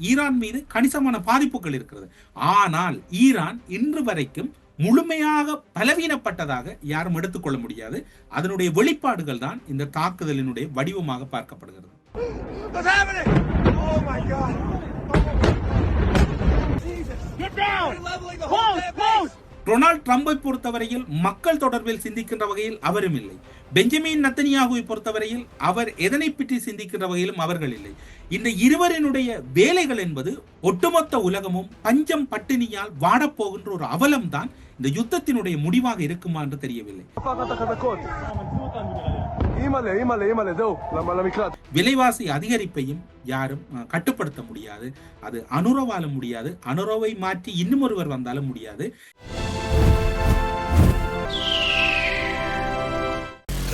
Iran மீது கணிசமான பாதிப்புகள் இருக்கிறது. ஆனால் ஈரான் இன்று வரைக்கும் முழுமையாக பலவீனப்பட்டதாக யாரும் எடுத்துக்கொள்ள முடியாது. அதனுடைய வெளிப்பாடுகள் தான் இந்த தாக்குதலினுடைய வடிவமாக பார்க்கப்படுகிறது. டொனால்ட் ட்ரம்பை பொறுத்தவரையில் மக்கள் தொடர்பில் சிந்திக்கின்ற வகையில் அவரும் இல்லை. பெஞ்சமின் நத்தனியாகுவை பொறுத்தவரையில் அவர் எதனை பற்றி சிந்திக்கின்ற வகையிலும் அவர்கள் இல்லை. இந்த இருவரினுடைய வேலைகள் என்பது ஒட்டுமொத்த உலகமும் பஞ்சம் பட்டினியால் வாடப்போகின்ற ஒரு அவலம் தான் இந்த யுத்தத்தினுடைய முடிவாக இருக்குமா என்று தெரியவில்லை. விலைவாசி அதிகரிப்பையும் யாரும் கட்டுப்படுத்த முடியாது. அது அனுரவால முடியாது. அனுரவை மாற்றி இன்னும் ஒருவர் வந்தாலும் முடியாது.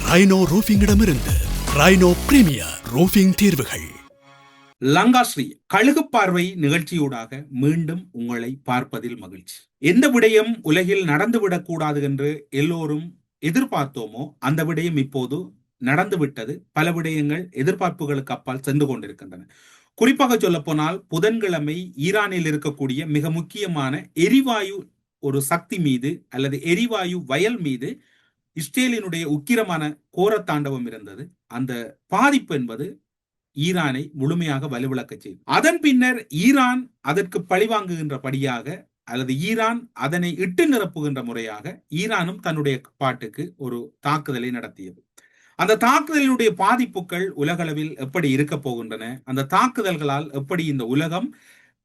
ரைனோ ரூஃபிங்கிடமிருந்து ரைனோ பிரீமியர் ரூஃபிங் தீர்வுகள். லங்காஸ்ரீ கழுகு பார்வை நிகழ்ச்சியூடாக மீண்டும் உங்களை பார்ப்பதில் மகிழ்ச்சி. எந்த விடயம் உலகில் நடந்துவிடக் கூடாது என்று எல்லோரும் எதிர்பார்த்தோமோ அந்த விடயம் இப்போது நடந்துவிட்டது. பல விடயங்கள் எதிர்பார்ப்புகளுக்கு அப்பால் சென்று கொண்டிருக்கின்றன. குறிப்பாக சொல்ல போனால் புதன்கிழமை ஈரானில் இருக்கக்கூடிய மிக முக்கியமான எரிவாயு ஒரு சக்தி மீது அல்லது எரிவாயு வயல் மீது இஸ்ரேலினுடைய உக்கிரமான கோரத்தாண்டவம் இருந்தது. அந்த பாதிப்பு என்பது ஈரானை முழுமையாக வலுவிழக்க செய்யும். அதன் பின்னர் ஈரான் அதற்கு பழிவாங்குகின்றபடியாக அல்லது ஈரான் அதனை இட்டு நிரப்புகின்ற முறையாக ஈரானும் தன்னுடைய பாட்டுக்கு ஒரு தாக்குதலை நடத்தியது. அந்த தாக்குதலினுடைய பாதிப்புகள் உலகளவில் எப்படி இருக்க போகின்றன, அந்த தாக்குதல்களால் எப்படி இந்த உலகம்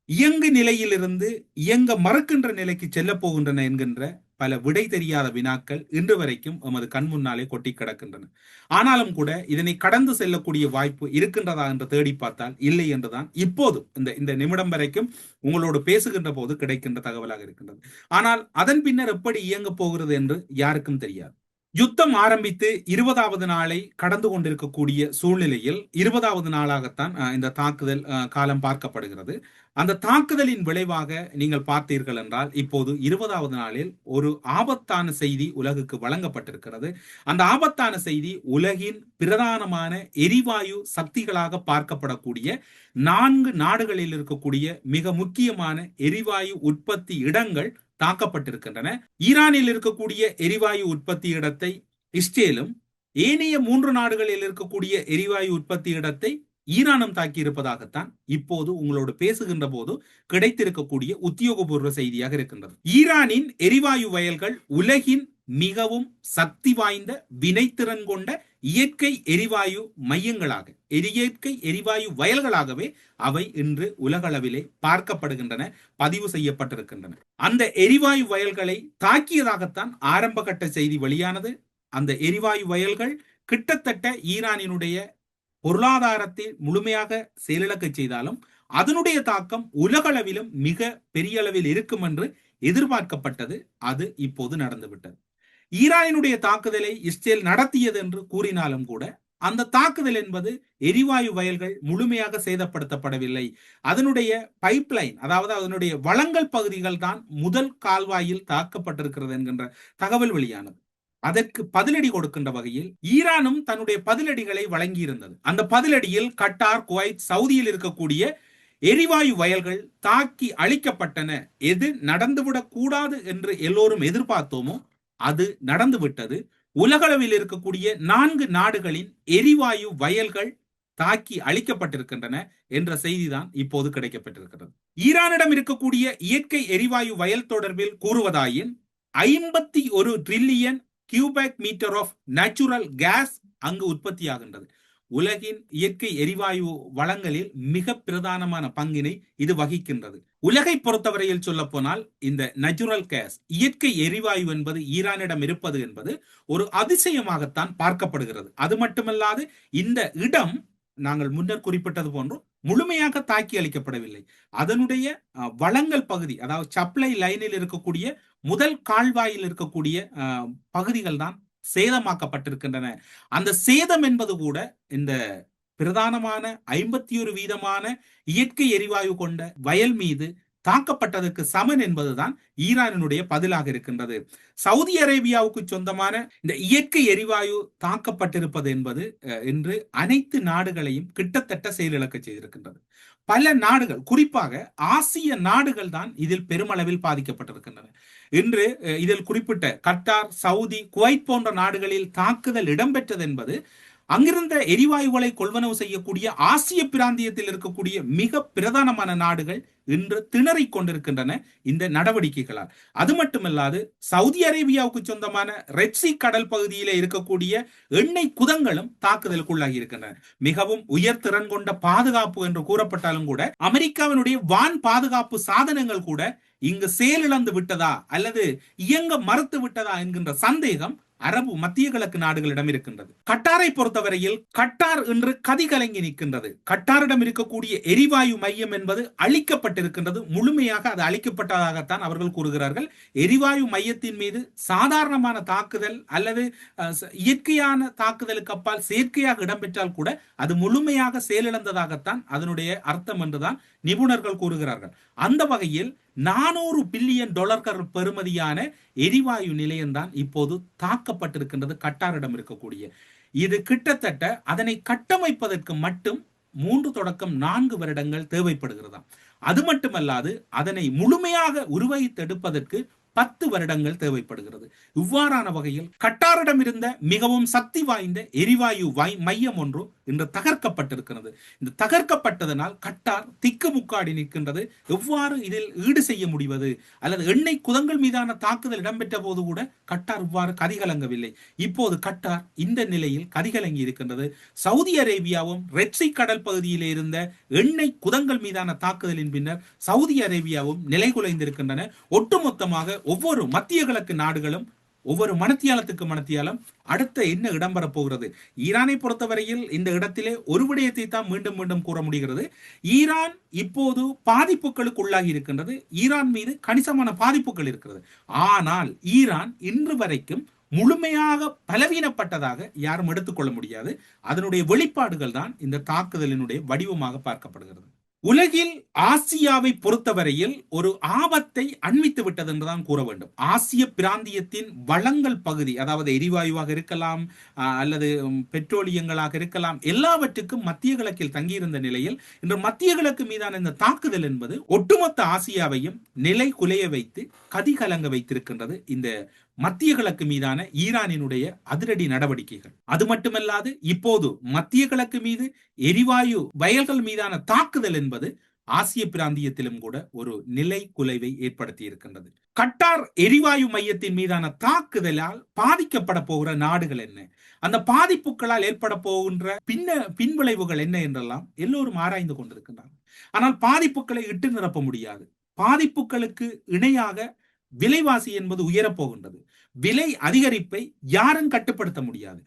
இயங்கு நிலையிலிருந்து இயங்க மறுக்கின்ற நிலைக்கு செல்ல போகின்றன என்கின்ற பல விடை தெரியாத வினாக்கள் இன்று வரைக்கும் எமது கண் முன்னாலே கொட்டி கிடக்கின்றன. ஆனாலும் கூட இதனை கடந்து செல்லக்கூடிய வாய்ப்பு இருக்கின்றதா என்று தேடி பார்த்தால் இல்லை என்றுதான் இப்போது இந்த நிமிடம் வரைக்கும் உங்களோடு பேசுகின்ற போது கிடைக்கின்ற தகவலாக இருக்கின்றது. ஆனால் அதன் பின்னர் எப்படி இயங்க போகிறது என்று யாருக்கும் தெரியாது. யுத்தம் ஆரம்பித்து 20வது நாளை கடந்து கொண்டிருக்கக்கூடிய சூழ்நிலையில் 20வது நாளாகத்தான் இந்த தாக்குதல் காலம் பார்க்கப்படுகிறது. அந்த தாக்குதலின் விளைவாக நீங்கள் பார்த்தீர்கள் என்றால் இப்போது 20வது நாளில் ஒரு ஆபத்தான செய்தி உலகுக்கு வழங்கப்பட்டிருக்கிறது. அந்த ஆபத்தான செய்தி உலகின் பிரதானமான எரிவாயு சக்திகளாக பார்க்கப்படக்கூடிய 4 நாடுகளில் இருக்கக்கூடிய மிக முக்கியமான எரிவாயு உற்பத்தி இடங்கள் தாக்கப்பட்டிருக்கின்றன. ஈரானில் இருக்கக்கூடிய எரிவாயு உற்பத்தி இடத்தை இஸ்ரேலும் ஏனைய 3 நாடுகளில் இருக்கக்கூடிய எரிவாயு உற்பத்தி இடத்தை ஈரானும் தாக்கி இருப்பதாகத்தான் இப்போது உங்களோடு பேசுகின்ற போது கிடைத்திருக்கக்கூடிய உத்தியோகபூர்வ செய்தியாக இருக்கின்றது. ஈரானின் எரிவாயு வயல்கள் உலகின் மிகவும் சக்தி வாய்ந்த வினைத்திறன் கொண்ட இயற்கை எரிவாயு மையங்களாக இயற்கை எரிவாயு வயல்களாகவே அவை இன்று உலகளவிலே பார்க்கப்படுகின்றன, பதிவு செய்யப்பட்டிருக்கின்றன. அந்த எரிவாயு வயல்களை தாக்கியதாகத்தான் ஆரம்ப கட்ட செய்தி வெளியானது. அந்த எரிவாயு வயல்கள் கிட்டத்தட்ட ஈரானினுடைய பொருளாதாரத்தை முழுமையாக செயலிழக்க செய்தாலும் அதனுடைய தாக்கம் உலகளவிலும் மிக பெரிய அளவில் இருக்கும் என்று எதிர்பார்க்கப்பட்டது. அது இப்போது நடந்துவிட்டது. ஈரானினுடைய தாக்குதலை இஸ்ரேல் நடத்தியது என்று கூறினாலும் கூட அந்த தாக்குதல் என்பது எரிவாயு வயல்கள் முழுமையாக சேதப்படுத்தப்படவில்லை. அதனுடைய பைப்லைன், அதாவது அதனுடைய வளங்கள் பகுதிகள் தான் முதல் கால்வாயில் தாக்கப்பட்டிருக்கிறது என்கின்ற தகவல் வெளியானது. அதற்கு பதிலடி கொடுக்கின்ற வகையில் ஈரானும் தன்னுடைய பதிலடிகளை வழங்கியிருந்தது. அந்த பதிலடியில் கட்டார், குவைத், சவுதியில் இருக்கக்கூடிய எரிவாயு வயல்கள் தாக்கி அழிக்கப்பட்டன. எது நடந்துவிடக் கூடாது என்று எல்லோரும் எதிர்பார்த்தோமோ அது நடந்துவிட்டது. உலகளவில் இருக்கக்கூடிய 4 நாடுகளின் எரிவாயு வயல்கள் தாக்கி அழிக்கப்பட்டிருக்கின்றன என்ற செய்திதான் இப்போது கிடைக்கப்பட்டிருக்கிறது. ஈரானிடம் இருக்கக்கூடிய இயற்கை எரிவாயு வயல் தொடர்பில் கூறுவதாயின் 51 trillion cubic metre of natural gas அங்கு உற்பத்தியாகின்றது. உலகின் இயற்கை எரிவாயு வளங்களில் மிக பிரதானமான பங்கினை இது வகிக்கின்றது. உலகை பொறுத்தவரையில் சொல்ல போனால் இந்த நேச்சுரல் கேஸ் இயற்கை எரிவாயு என்பது ஈரானிடம் இருப்பது என்பது ஒரு அதிசயமாகத்தான் பார்க்கப்படுகிறது. அது மட்டுமல்லாது இந்த இடம் நாங்கள் முன்னர் குறிப்பிட்டது போன்று முழுமையாக தாக்கி அளிக்கப்படவில்லை. அதனுடைய வளங்கள் பகுதி, அதாவது சப்ளை லைனில் இருக்கக்கூடிய முதல் கால்வாயில் இருக்கக்கூடிய பகுதிகள் தான் சேதமாக்கப்பட்டிருக்கின்றன. அந்த சேதம் என்பது கூட இந்த பிரதானமான 51% இயற்கை எரிவாயு கொண்ட வயல் மீது தாக்கப்பட்டதற்கு சமன் என்பதுதான் ஈரானினுடைய பதிலாக இருக்கின்றது. சவுதி அரேபியாவுக்கு சொந்தமான இந்த இயற்கை எரிவாயு தாக்கப்பட்டிருப்பது என்பது இன்று அனைத்து நாடுகளையும் கிட்டத்தட்ட செயலிழக்க செய்திருக்கின்றது. பல நாடுகள், குறிப்பாக ஆசிய நாடுகள் தான் இதில் பெருமளவில் பாதிக்கப்பட்டிருக்கின்றன. இன்று இதில் குறிப்பிட்ட கட்டார், சவுதி, குவைத் போன்ற நாடுகளில் தாக்குதல் இடம்பெற்றது என்பது அங்கிருந்த எரிவாயுகளை கொள்வனவு செய்யக்கூடிய ஆசிய பிராந்தியத்தில் இருக்கக்கூடிய மிக பிரதானமான நாடுகள் இன்று திணறிக் கொண்டிருக்கின்றன இந்த நடவடிக்கைகளால். அது மட்டுமல்லாது சவுதி அரேபியாவுக்கு சொந்தமான ரெட்சி கடல் பகுதியிலே இருக்கக்கூடிய எண்ணெய் குதங்களும் தாக்குதலுக்குள்ளாகி இருக்கின்றன. மிகவும் உயர் திறன் கொண்ட பாதுகாப்பு என்று கூறப்பட்டாலும் கூட அமெரிக்காவினுடைய வான் பாதுகாப்பு சாதனங்கள் கூட இங்கு செயலிழந்து விட்டதா அல்லது இயங்க மறுத்து விட்டதா என்கின்ற சந்தேகம் அரபு மத்திய கிழக்கு நாடுகளிடம் இருக்கின்றது. கட்டாரை பொறுத்தவரையில் கட்டார் இன்று கதிகலங்கி நிற்கின்றது. கட்டாரிடம் இருக்கக்கூடிய எரிவாயு மையம் என்பது அழிக்கப்பட்டிருக்கின்றது. முழுமையாக அது அழிக்கப்பட்டதாகத்தான் அவர்கள் கூறுகிறார்கள். எரிவாயு மையத்தின் மீது சாதாரணமான தாக்குதல் அல்லது இயற்கையான தாக்குதலுக்கு அப்பால் செயற்கையாக இடம்பெற்றால் கூட அது முழுமையாக செயலிழந்ததாகத்தான் அதனுடைய அர்த்தம் என்றுதான் நிபுணர்கள் கூறுகிறார்கள். அந்த வகையில் 400 பில்லியன் டாலர்கள் பெறுமதியான எரிவாயு நிலையம்தான் இப்போது தாக்கப்பட்டிருக்கின்றது கட்டாரிடம் இருக்கக்கூடிய. இது கிட்டத்தட்ட அதனை கட்டமைப்பதற்கு மட்டும் 3 தொடக்கம் 4 வருடங்கள் தேவைப்படுகிறதாம். அது மட்டுமல்லாது அதனை முழுமையாக உருவகித்தெடுப்பதற்கு 10 வருடங்கள் தேவைப்படுகிறது. இவ்வாறான வகையில் கட்டாரிடம் இருந்த மிகவும் சக்தி வாய்ந்த எரிவாயு மையம் ஒன்று இன்று தகர்க்கப்பட்டிருக்கிறது. இந்த தகர்க்கப்பட்டதனால் கட்டார் திக்குமுக்காடி நிற்கின்றது. எவ்வாறு இதில் ஈடு செய்ய முடிவது, அல்லது எண்ணெய் குதங்கள் மீதான தாக்குதல் இடம்பெற்ற போது கூட கட்டார் இவ்வாறு கதிகலங்கவில்லை. இப்போது கட்டார் இந்த நிலையில் கதிகலங்கி இருக்கின்றது. சவுதி அரேபியாவும் ரெட்சி கடல் பகுதியிலே இருந்த எண்ணெய் குதங்கள் மீதான தாக்குதலின் பின்னர் சவுதி அரேபியாவும் நிலைகுலைந்திருக்கின்றன. ஒட்டுமொத்தமாக ஒவ்வொரு மத்திய கிழக்கு நாடுகளும் ஒவ்வொரு மனத்தியாலத்துக்கு அடுத்த என்ன இடம்பெறப் போகிறது. ஈரானை பொறுத்தவரையில் இந்த இடத்திலே ஒரு விடயத்தை தான் மீண்டும் மீண்டும் கூற முடிகிறது. ஈரான் இப்போது பாதிப்புகளுக்கு உள்ளாகி இருக்கின்றது. ஈரான் மீது கணிசமான பாதிப்புகள் இருக்கிறது. ஆனால் ஈரான் இன்று வரைக்கும் முழுமையாக பலவீனப்பட்டதாக யாரும் எடுத்துக்கொள்ள முடியாது. அதனுடைய வெளிப்பாடுகள் தான் இந்த தாக்குதலினுடைய வடிவமாக பார்க்கப்படுகிறது. உலகில் ஆசியாவை பொறுத்தவரையில் ஒரு ஆபத்தை அண்மித்து விட்டது என்றுதான் கூற வேண்டும். ஆசிய பிராந்தியத்தின் வளங்கள் பகுதி, அதாவது எரிவாயுவாக இருக்கலாம் அல்லது பெட்ரோலியங்களாக இருக்கலாம், எல்லாவற்றுக்கும் மத்திய கிழக்கில் தங்கியிருந்த நிலையில் இன்று மத்திய கிழக்கு மீதான இந்த தாக்குதல் என்பது ஒட்டுமொத்த ஆசியாவையும் நிலை குலைய வைத்து கதிகலங்க வைத்திருக்கின்றது. இந்த மத்திய கிழக்கு மீதான ஈரானினுடைய அதிரடி நடவடிக்கைகள். அது மட்டுமல்லாது இப்போது மத்திய கிழக்கு மீது எரிவாயு வயல்கள் மீதான தாக்குதல் என்பது ஆசிய பிராந்தியத்திலும் கூட ஒரு நிலை குலைவை ஏற்படுத்தி இருக்கின்றது. கட்டார் எரிவாயு மையத்தின் மீதான தாக்குதலால் பாதிக்கப்பட போகிற நாடுகள் என்ன, அந்த பாதிப்புகளால் ஏற்பட போகின்ற பின்விளைவுகள் என்ன என்றெல்லாம் எல்லோரும் ஆராய்ந்து கொண்டிருக்கின்றனர். ஆனால் பாதிப்புகளை இட்டு நிரப்ப முடியாது. பாதிப்புகளுக்கு இணையாக விலைவாசி என்பது உயரப்போகின்றது. விலை அதிகரிப்பை யாரும் கட்டுப்படுத்த முடியாது.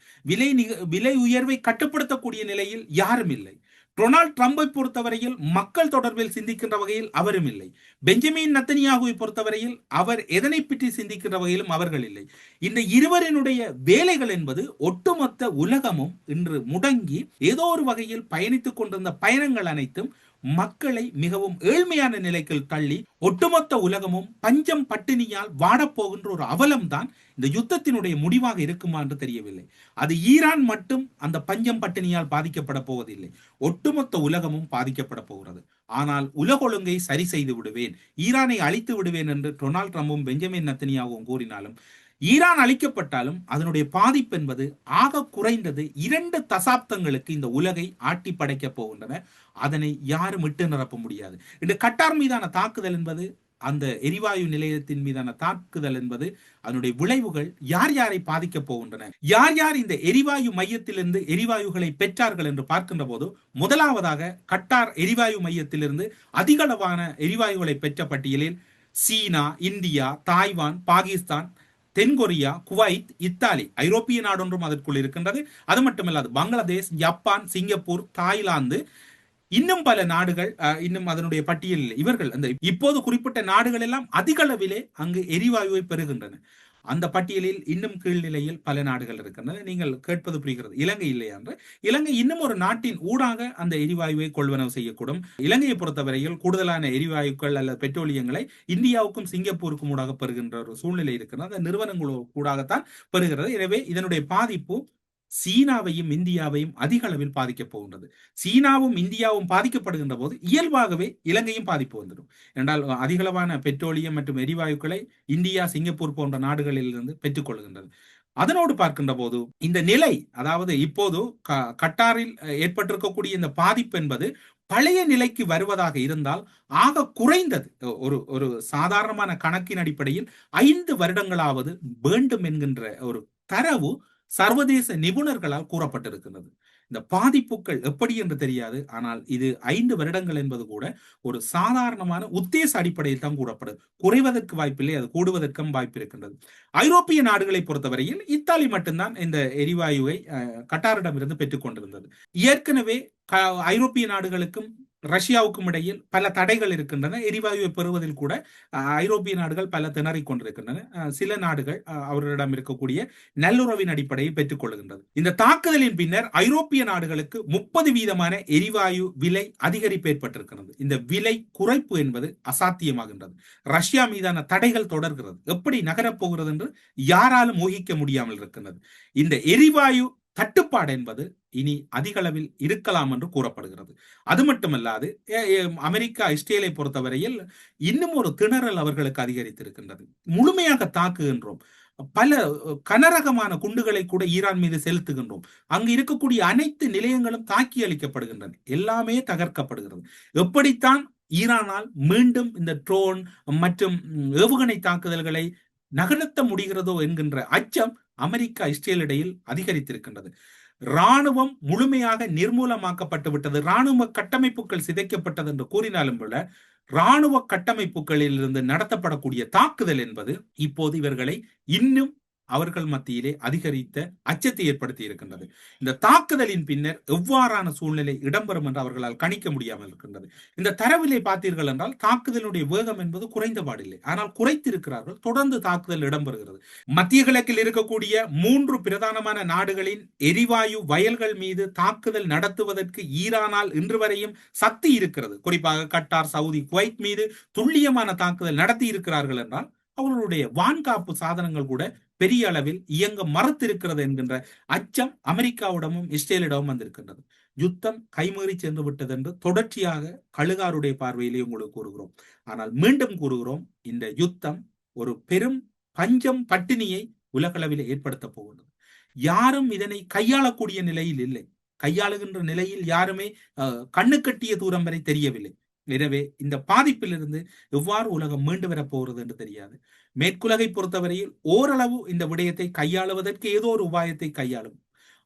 விலை உயர்வை கட்டுப்படுத்தக்கூடிய நிலையில் யாரும் இல்லை. டொனால்ட் ட்ரம்பை பொறுத்தவரையில் மக்கள் தொடர்பில் சிந்திக்கின்ற வகையில் அவரும் இல்லை. பெஞ்சமின் நெத்தன்யாகுவை பொறுத்தவரையில் அவர் எதனை பற்றி சிந்திக்கின்ற வகையிலும் அவர்கள் இல்லை. இந்த இருவரினுடைய வேலைகள் என்பது ஒட்டுமொத்த உலகமும் இன்று முடங்கி ஏதோ ஒரு வகையில் பயணித்துக் கொண்டிருந்த பயணங்கள் அனைத்தும் மக்களை மிகவும் ஏழ்மையான நிலைக்கு தள்ளி ஒட்டுமொத்த உலகமும் பஞ்சம் பட்டினியால் வாடப்போகின்ற ஒரு அவலம் தான் இந்த யுத்தத்தினுடைய முடிவாக இருக்குமா என்று தெரியவில்லை. அது ஈரான் மட்டும் அந்த பஞ்சம் பட்டினியால் பாதிக்கப்பட போவதில்லை, ஒட்டுமொத்த உலகமும் பாதிக்கப்பட போகிறது. ஆனால் உலக ஒழுங்கை சரி செய்து விடுவேன், ஈரானை அழித்து விடுவேன் என்று டொனால்ட் ட்ரம்பும் பெஞ்சமின் நெத்தன்யாகுவும் கூறினாலும் ஈரான் அழிக்கப்பட்டாலும் அதனுடைய பாதிப்பு என்பது ஆக குறைந்தது 2 தசாப்தங்களுக்கு இந்த உலகை ஆட்டி படைக்க போகின்றன. அதனை யாரும் விட்டு நிரப்ப முடியாது. இந்த கட்டார் மீதான தாக்குதல் என்பது, அந்த எரிவாயு நிலையத்தின் மீதான தாக்குதல் என்பது, அதனுடைய விளைவுகள் யார் யாரை பாதிக்க போகின்றன, யார் யார் இந்த எரிவாயு மையத்திலிருந்து எரிவாயுகளை பெற்றார்கள் என்று பார்க்கின்ற போது, முதலாவதாக கட்டார் எரிவாயு மையத்திலிருந்து அதிகளவான எரிவாயுகளை பெற்ற பட்டியலில் சீனா, இந்தியா, தாய்வான், பாகிஸ்தான், தென்கொரியா, குவைத், இத்தாலி, ஐரோப்பிய நாடொன்றும் அதற்குள் இருக்கின்றது. அது மட்டுமல்லாது பங்களாதேஷ், ஜப்பான், சிங்கப்பூர், தாய்லாந்து, இன்னும் பல நாடுகள் இன்னும் அதனுடைய பட்டியலில் இவர்கள் அந்த இப்போது குறிப்பிட்ட நாடுகள் எல்லாம் அதிக அளவிலே அங்கு எரிவாயுவை பெறுகின்றன. அந்த பட்டியலில் இன்னும் கீழ்நிலையில் பல நாடுகள் இருக்கின்றன. நீங்கள் கேட்பது புரிகிறது, இலங்கை இல்லையா என்று. இலங்கை இன்னும் ஒரு நாட்டின் ஊடாக அந்த எரிவாயுவை கொள்வனவு செய்யக்கூடும். இலங்கையை பொறுத்தவரையில் கூடுதலான எரிவாயுக்கள் அல்லது பெட்ரோலியங்களை இந்தியாவுக்கும் சிங்கப்பூருக்கும் ஊடாக பெறுகின்ற ஒரு சூழ்நிலை இருக்கிறது. அந்த நிறுவனங்கள் ஊடாகத்தான் பெறுகிறது. எனவே இதனுடைய பாதிப்பு சீனாவையும் இந்தியாவையும் அதிக அளவில் பாதிக்கப் போகின்றது. சீனாவும் இந்தியாவும் பாதிக்கப்படுகின்ற போது இயல்பாகவே இலங்கையும் பாதிப்பு வந்துடும். என்றால் அதிகளவான பெட்ரோலியம் மற்றும் எரிவாயுக்களை இந்தியா, சிங்கப்பூர் போன்ற நாடுகளில் இருந்து பெற்றுக்கொள்கின்றது. அதனோடு பார்க்கின்ற போது இந்த நிலை, அதாவது இப்போது கட்டாரில் ஏற்பட்டிருக்கக்கூடிய இந்த பாதிப்பு என்பது பழைய நிலைக்கு வருவதாக இருந்தால் ஆக குறைந்தது ஒரு சாதாரணமான கணக்கின் அடிப்படையில் 5 வருடங்களாவது வேண்டும் என்கின்ற ஒரு தரவு சர்வதேச நிபுணர்களால் கூறப்பட்டிருக்கிறது. இந்த பாதிப்புகள் எப்படி என்று தெரியாது, ஆனால் இது 5 வருடங்கள் என்பது கூட ஒரு சாதாரணமான உத்தேச அடிப்படையில் தான் கூறப்படுது. குறைவதற்கு வாய்ப்பில்லை, அது கூடுவதற்கும் வாய்ப்பு இருக்கின்றது. ஐரோப்பிய நாடுகளை பொறுத்தவரையில் இத்தாலி மட்டும்தான் இந்த எரிவாயுவை கட்டாரிடமிருந்து பெற்றுக் கொண்டிருந்தது. ஏற்கனவே ஐரோப்பிய நாடுகளுக்கும் ரஷ்யாவுக்கும் இடையில் பல தடைகள் இருக்கின்றன. எரிவாயுவை பெறுவதில் கூட ஐரோப்பிய நாடுகள் பல திணறிக் கொண்டிருக்கின்றன. சில நாடுகள் அவர்களிடம் இருக்கக்கூடிய நல்லுறவின் அடிப்படையை பெற்றுக் கொள்கின்றது. இந்த தாக்குதலின் பின்னர் ஐரோப்பிய நாடுகளுக்கு 30% எரிவாயு விலை அதிகரிப்பு ஏற்பட்டிருக்கிறது. இந்த விலை குறைப்பு என்பது அசாத்தியமாகின்றது. ரஷ்யா மீதான தடைகள் தொடர்கிறது. எப்படி நகரப்போகிறது என்று யாராலும் ஊகிக்க முடியாமல் இருக்கின்றது. இந்த எரிவாயு தட்டுப்பாடு என்பது இனி அதிக அளவில் இருக்கலாம் என்று கூறப்படுகிறது. அது மட்டுமல்லாது அமெரிக்கா, இஸ்ரேலை பொறுத்தவரையில் இன்னும் ஒரு திணறல் அவர்களுக்கு அதிகரித்திருக்கின்றது. முழுமையாக தாக்குகின்றோம், பல கனரகமான குண்டுகளை கூட ஈரான் மீது செலுத்துகின்றோம், அங்கு இருக்கக்கூடிய அனைத்து நிலையங்களும் தாக்கி அளிக்கப்படுகின்றன, எல்லாமே தகர்க்கப்படுகிறது. எப்படித்தான் ஈரானால் மீண்டும் இந்த ட்ரோன் மற்றும் ஏவுகணை தாக்குதல்களை நகர்த்த முடிகிறதோ என்கின்ற அச்சம் அமெரிக்கா, இஸ்ரேல் இடையில் அதிகரித்திருக்கின்றது. ராணுவம் முழுமையாக நிர்மூலமாக்கப்பட்டு விட்டது, ராணுவ கட்டமைப்புகள் சிதைக்கப்பட்டது என்று கூறினாலும் கூட ராணுவ கட்டமைப்புகளில் இருந்து நடத்தப்படக்கூடிய தாக்குதல் என்பது இப்போது இவர்களை இன்னும் அவர்கள் மத்தியிலே அதிகரித்த அச்சத்தை ஏற்படுத்தி இருக்கின்றது. இந்த தாக்குதலின் பின்னர் எவ்வாறான சூழ்நிலை இடம்பெறும் என்று அவர்களால் கணிக்க முடியாமல் இருக்கின்றது. இந்த தரவிலே பார்த்தீர்கள் என்றால் தாக்குதலுடைய வேகம் என்பது குறைந்தபாடில்லை, ஆனால் குறைத்திருக்கிறார்கள். தொடர்ந்து தாக்குதல் இடம்பெறுகிறது. மத்திய கிழக்கில் இருக்கக்கூடிய 3 பிரதானமான நாடுகளின் எரிவாயு வயல்கள் மீது தாக்குதல் நடத்துவதற்கு ஈரானால் இன்று வரையும் சக்தி இருக்கிறது. குறிப்பாக கட்டார், சவுதி, குவைத் மீது துல்லியமான தாக்குதல் நடத்தி இருக்கிறார்கள் என்றால் அவர்களுடைய வான்காப்பு சாதனங்கள் கூட பெரிய அளவில் இயங்க மறுத்திருக்கிறது என்கின்ற அச்சம் அமெரிக்காவிடமும் இஸ்ரேலிடமும் வந்திருக்கின்றது. யுத்தம் கைமீறி சென்று விட்டது என்று தொடர்ச்சியாக கழுகாருடைய பார்வையிலே உங்களுக்கு கூறுகிறோம். ஆனால் மீண்டும் கூறுகிறோம், இந்த யுத்தம் ஒரு பெரும் பஞ்சம், பட்டினியை உலகளவில் ஏற்படுத்த போகின்றது. யாரும் இதனை கையாளக்கூடிய நிலையில் இல்லை. கையாளுகின்ற நிலையில் யாருமே கண்ணு கட்டிய தூரம் வரை தெரியவில்லை. எனவே இந்த பாதிப்பிலிருந்து எவ்வாறு உலகம் மீண்டு வரப்போகிறது என்று தெரியாது. மேற்குலகை பொறுத்தவரையில் ஓரளவு இந்த விடயத்தை கையாளுவதற்கு ஏதோ ஒரு உபாயத்தை கையாளும்.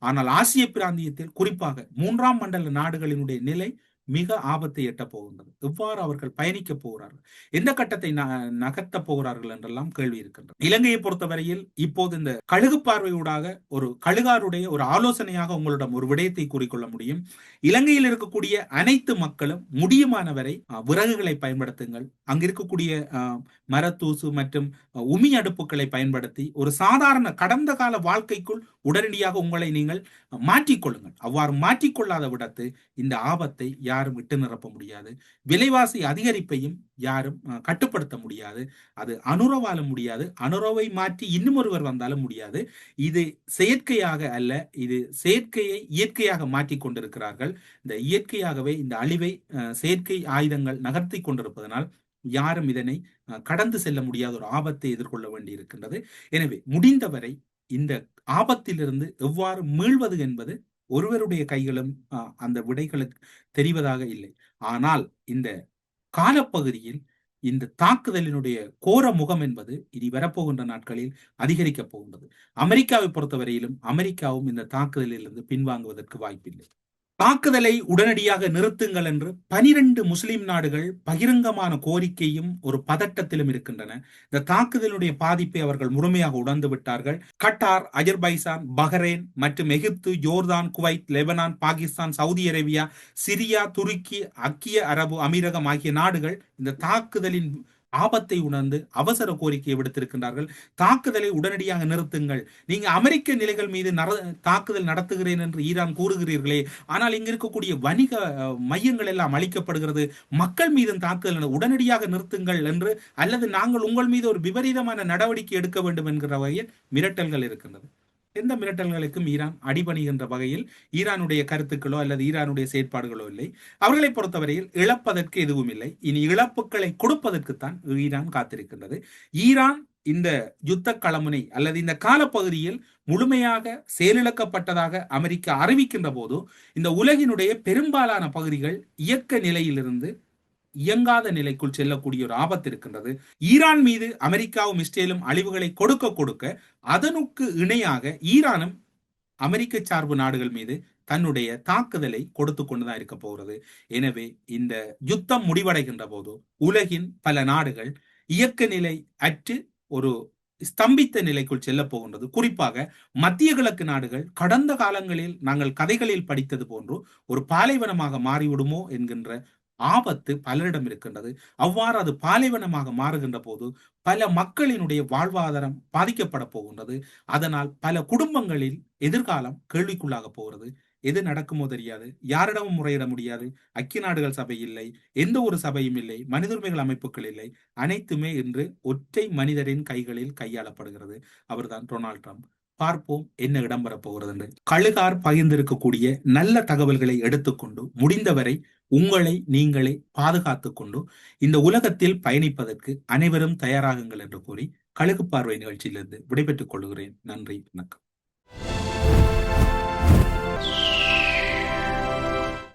ஆனால் ஆசிய பிராந்தியத்தில் குறிப்பாக 3ஆம் மண்டல நாடுகளினுடைய நிலை மிக ஆபத்தை எட்ட போகின்றது. எவ்வாறு அவர்கள் பயணிக்க போகிறார்கள், எந்த கட்டத்தை நகர்த்த போகிறார்கள் என்றெல்லாம் கேள்வி இருக்கின்றது. இலங்கையை பொறுத்தவரையில் இப்போது இந்த கழுகு பார்வையூடாக ஒரு கழுகாருடைய ஒரு ஆலோசனையாக உங்களிடம் ஒரு விடயத்தை கூறிக்கொள்ள முடியும். இலங்கையில் இருக்கக்கூடிய அனைத்து மக்களும் முடியுமானவரை விறகுகளை பயன்படுத்துங்கள். அங்கு இருக்கக்கூடிய மரத்தூசு மற்றும் உமி அடுப்புகளை பயன்படுத்தி ஒரு சாதாரண கடந்த கால வாழ்க்கைக்குள் உடனடியாக உங்களை நீங்கள் மாற்றிக்கொள்ளுங்கள். அவ்வாறு மாற்றிக்கொள்ளாத விடத்து இந்த ஆபத்தை யாரும் விட்டு நிரப்ப முடியாது. விலைவாசி அதிகரிப்பையும் யாரும் கட்டுப்படுத்த முடியாது. அது அனுரவால முடியாது. அனுரவை மாற்றி இன்னும் ஒருவர் வந்தாலும் முடியாது. இது செயற்கையாக அல்ல, இது செயற்கையை இயற்கையாக மாற்றிக் கொண்டிருக்கிறார்கள். இந்த இயற்கையாகவே இந்த அழிவை செயற்கை ஆயுதங்கள் நகர்த்தி கொண்டிருப்பதனால் யாரும் இதனை கடந்து செல்ல முடியாத ஒரு ஆபத்தை எதிர்கொள்ள வேண்டி இருக்கின்றது. எனவே முடிந்தவரை இந்த ஆபத்திலிருந்து எவ்வாறு மீள்வது என்பது ஒருவருடைய கைகளும் அந்த விடைகளுக்கு தெரிவதாக இல்லை. ஆனால் இந்த காலப்பகுதியில் இந்த தாக்குதலினுடைய கோர முகம் என்பது இனி வரப்போகின்ற நாட்களில் அதிகரிக்கப் போகின்றது. அமெரிக்காவை பொறுத்தவரையிலும் அமெரிக்காவும் இந்த தாக்குதலில் இருந்து பின்வாங்குவதற்கு வாய்ப்பில்லை. தாக்குதலை உடனடியாக நிறுத்துங்கள் என்று 12 முஸ்லிம் நாடுகள் பகிரங்கமான கோரிக்கையும் ஒரு பதட்டத்திலும் இருக்கின்றன. இந்த தாக்குதலுடைய பாதிப்பை அவர்கள் முழுமையாக உணர்ந்து விட்டார்கள். கட்டார், அஜர்பைசான், பஹ்ரைன் மற்றும் எகிப்து, Jordan, Kuwait, Lebanon, Pakistan, Saudi Arabia, Syria, துருக்கி, ஐக்கிய அரபு அமீரகம் ஆகிய நாடுகள் இந்த தாக்குதலின் ஆபத்தை உணர்ந்து அவசர கோரிக்கையை விடுத்திருக்கின்றார்கள். தாக்குதலை உடனடியாக நிறுத்துங்கள். நீங்க அமெரிக்க நிலைகள் மீது தாக்குதல் நடத்துகிறேன் என்று ஈரான் கூறுகிறீர்களே, ஆனால் இங்க இருக்கக்கூடிய வணிக மையங்கள் எல்லாம் அளிக்கப்படுகிறது, மக்கள் மீது தாக்குதல் உடனடியாக நிறுத்துங்கள் என்று, அல்லது நாங்கள் உங்கள் மீது ஒரு விபரீதமான நடவடிக்கை எடுக்க வேண்டும் என்கிற வகையில் மிரட்டல்கள் இருக்கின்றது. எந்த மிரட்டல்களுக்கும் ஈரான் அடிபணிகின்ற வகையில் ஈரானுடைய கருத்துக்களோ அல்லது ஈரானுடைய செயற்பாடுகளோ இல்லை. அவர்களை பொறுத்தவரையில் இழப்பதற்கு எதுவும் இல்லை. இனி இழப்புகளை கொடுப்பதற்குத்தான் ஈரான் காத்திருக்கின்றது. ஈரான் இந்த யுத்த களமுனை அல்லது இந்த காலப்பகுதியில் முழுமையாக செயலிழக்கப்பட்டதாக அமெரிக்கா அறிவிக்கின்ற போது இந்த உலகினுடைய பெரும்பாலான பகுதிகள் இயக்க நிலையிலிருந்து இயங்காத நிலைக்குள் செல்லக்கூடிய ஒரு ஆபத்து இருக்கின்றது. ஈரான் மீது அமெரிக்காவும் இஸ்ரேலும் அழிவுகளை கொடுக்க கொடுக்க அதனுக்கு இணையாக ஈரானும் அமெரிக்க சார்பு நாடுகள் மீது தன்னுடைய தாக்குதலை கொடுத்து கொண்டுதான் இருக்க போகிறது. எனவே இந்த யுத்தம் முடிவடைகின்ற போது உலகின் பல நாடுகள் இயக்க நிலை அற்று ஒரு ஸ்தம்பித்த நிலைக்குள் செல்ல போகின்றது. குறிப்பாக மத்திய கிழக்கு நாடுகள் கடந்த காலங்களில் நாங்கள் கதைகளில் படித்தது போன்று ஒரு பாலைவனமாக மாறிவிடுமோ என்கின்ற ஆபத்து பலரிடம் இருக்கின்றது. அவ்வாறு அது பாலைவனமாக மாறுகின்ற போது பல மக்களினுடைய வாழ்வாதாரம் பாதிக்கப்பட போகின்றது. அதனால் பல குடும்பங்களில் எதிர்காலம் கேள்விக்குள்ளாக போகிறது. எது நடக்குமோ தெரியாது, யாரிடமும் முறையிட முடியாது. ஐக்கிய நாடுகள் சபை இல்லை, எந்த ஒரு சபையும் இல்லை, மனித உரிமைகள் அமைப்புகள் இல்லை. அனைத்துமே இன்று ஒற்றை மனிதரின் கைகளில் கையாளப்படுகிறது. அவர்தான் டொனால்ட் ட்ரம்ப். பார்ப்போம் என்ன இடம்பெறப் போகிறது என்று. கழுகார் பகிர்ந்திருக்கக்கூடிய நல்ல தகவல்களை எடுத்துக்கொண்டு முடிந்தவரை உங்களை நீங்களே பாதுகாத்துக் கொண்டு இந்த உலகத்தில் பயணிப்பதற்கு அனைவரும் தயாராகுங்கள் என்று கூறி கழுகு பார்வை நிகழ்ச்சியிலிருந்து விடைபெற்றுக் கொள்கிறேன். நன்றி, வணக்கம்.